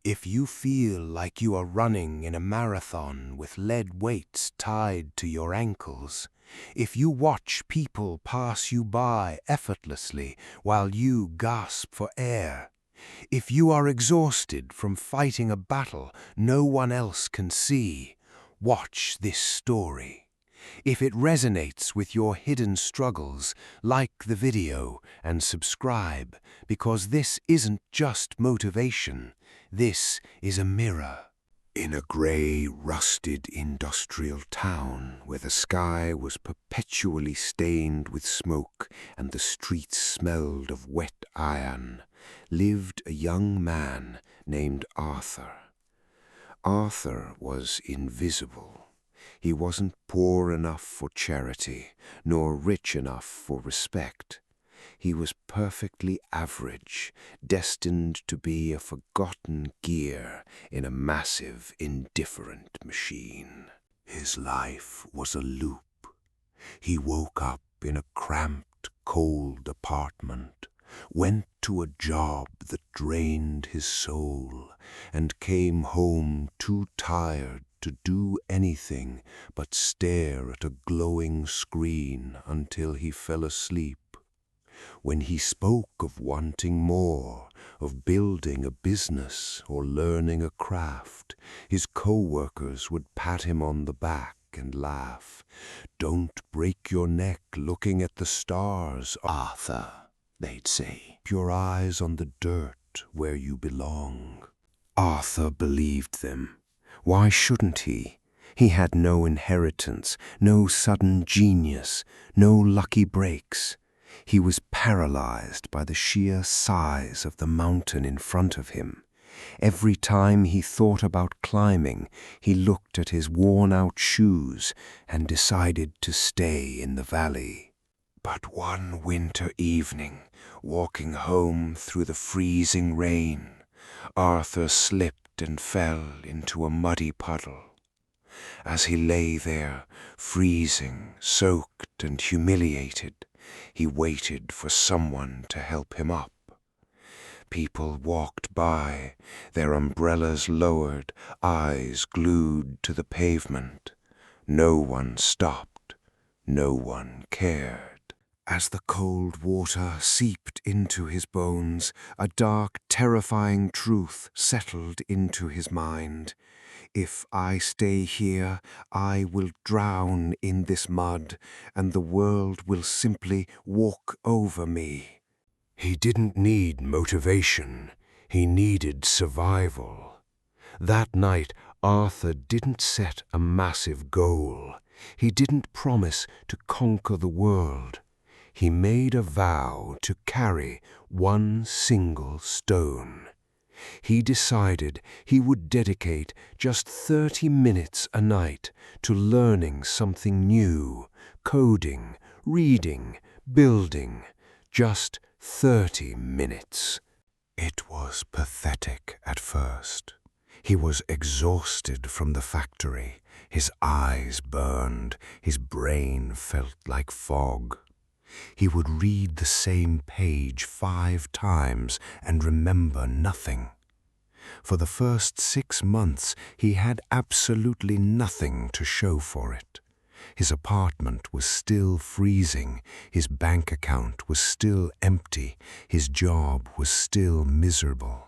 If you feel like you are running in a marathon with lead weights tied to your ankles, if you watch people pass you by effortlessly while you gasp for air, if you are exhausted from fighting a battle no one else can see, watch this story. If it resonates with your hidden struggles, like the video and subscribe, because this isn't just motivation, this is a mirror. In a grey, rusted industrial town where the sky was perpetually stained with smoke and the streets smelled of wet iron, lived a young man named Arthur. Arthur was invisible. He wasn't poor enough for charity, nor rich enough for respect. He was perfectly average, destined to be a forgotten gear in a massive, indifferent machine. His life was a loop. He woke up in a cramped, cold apartment, went to a job that drained his soul, and came home too tired to do anything but stare at a glowing screen until he fell asleep. When he spoke of wanting more, of building a business or learning a craft, his co-workers would pat him on the back and laugh. "Don't break your neck looking at the stars, Arthur," they'd say. "Keep your eyes on the dirt where you belong." Arthur believed them. Why shouldn't he? He had no inheritance, no sudden genius, no lucky breaks. He was paralyzed by the sheer size of the mountain in front of him. Every time he thought about climbing, he looked at his worn-out shoes and decided to stay in the valley. But one winter evening, walking home through the freezing rain, Arthur slipped and fell into a muddy puddle. As he lay there, freezing, soaked and humiliated, he waited for someone to help him up. People walked by, their umbrellas lowered, eyes glued to the pavement. No one stopped, no one cared. As the cold water seeped into his bones, a dark, terrifying truth settled into his mind. If I stay here, I will drown in this mud, and the world will simply walk over me. He didn't need motivation. He needed survival. That night, Arthur didn't set a massive goal. He didn't promise to conquer the world. He made a vow to carry one single stone. He decided he would dedicate just 30 minutes a night to learning something new, coding, reading, building. Just 30 minutes. It was pathetic at first. He was exhausted from the factory. His eyes burned. His brain felt like fog. He would read the same page 5 times and remember nothing. For the first 6 months, he had absolutely nothing to show for it. His apartment was still freezing, his bank account was still empty, his job was still miserable.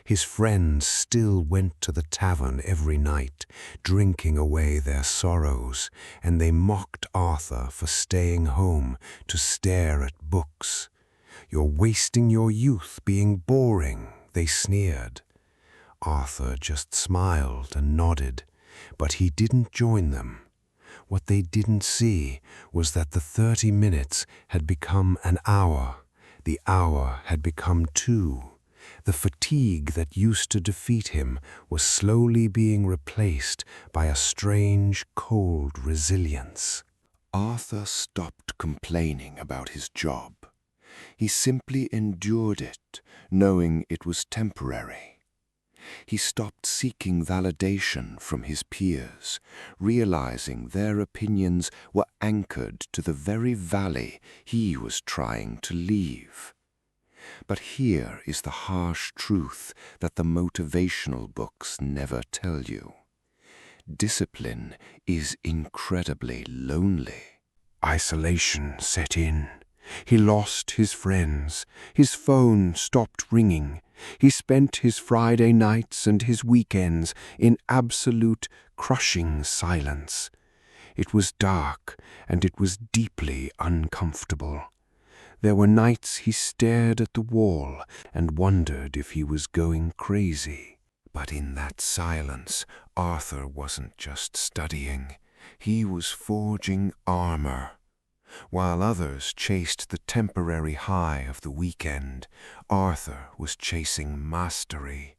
His friends still went to the tavern every night, drinking away their sorrows, and they mocked Arthur for staying home to stare at books. "You're wasting your youth being boring," they sneered. Arthur just smiled and nodded, but he didn't join them. What they didn't see was that the 30 minutes had become an hour. The hour had become 2. The fatigue that used to defeat him was slowly being replaced by a strange, cold resilience. Arthur stopped complaining about his job. He simply endured it, knowing it was temporary. He stopped seeking validation from his peers, realizing their opinions were anchored to the very valley he was trying to leave. But here is the harsh truth that the motivational books never tell you. Discipline is incredibly lonely. Isolation set in. He lost his friends. His phone stopped ringing. He spent his Friday nights and his weekends in absolute, crushing silence. It was dark, and it was deeply uncomfortable. There were nights he stared at the wall and wondered if he was going crazy. But in that silence, Arthur wasn't just studying. He was forging armor. While others chased the temporary high of the weekend, Arthur was chasing mastery.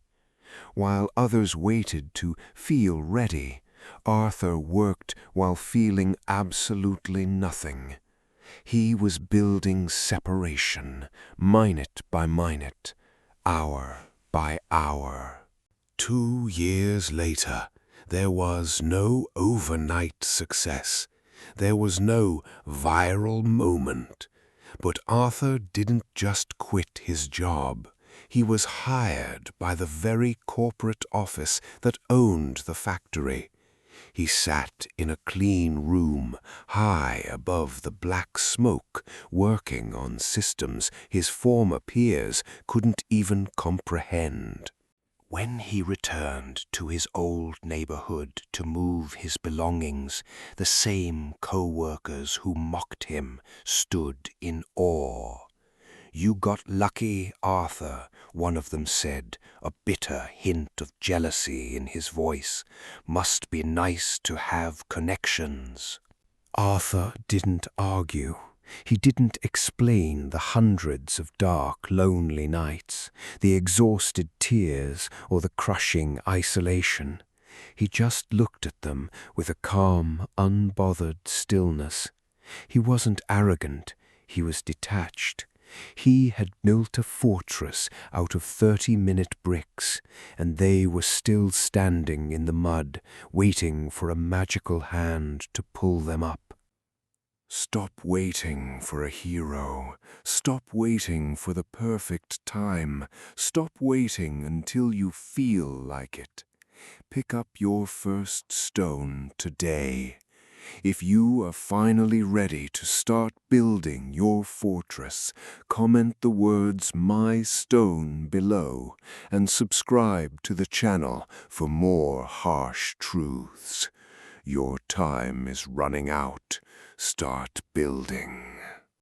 While others waited to feel ready, Arthur worked while feeling absolutely nothing. He was building separation, minute by minute, hour by hour. 2 years later, there was no overnight success. There was no viral moment. But Arthur didn't just quit his job. He was hired by the very corporate office that owned the factory. He sat in a clean room, high above the black smoke, working on systems his former peers couldn't even comprehend. When he returned to his old neighborhood to move his belongings, the same co-workers who mocked him stood in awe. "You got lucky, Arthur," one of them said, a bitter hint of jealousy in his voice. "Must be nice to have connections." Arthur didn't argue. He didn't explain the hundreds of dark, lonely nights, the exhausted tears, or the crushing isolation. He just looked at them with a calm, unbothered stillness. He wasn't arrogant. He was detached. He had built a fortress out of 30-minute bricks, and they were still standing in the mud, waiting for a magical hand to pull them up. Stop waiting for a hero. Stop waiting for the perfect time. Stop waiting until you feel like it. Pick up your first stone today. If you are finally ready to start building your fortress, comment the words "My Stone" below and subscribe to the channel for more harsh truths. Your time is running out. Start building.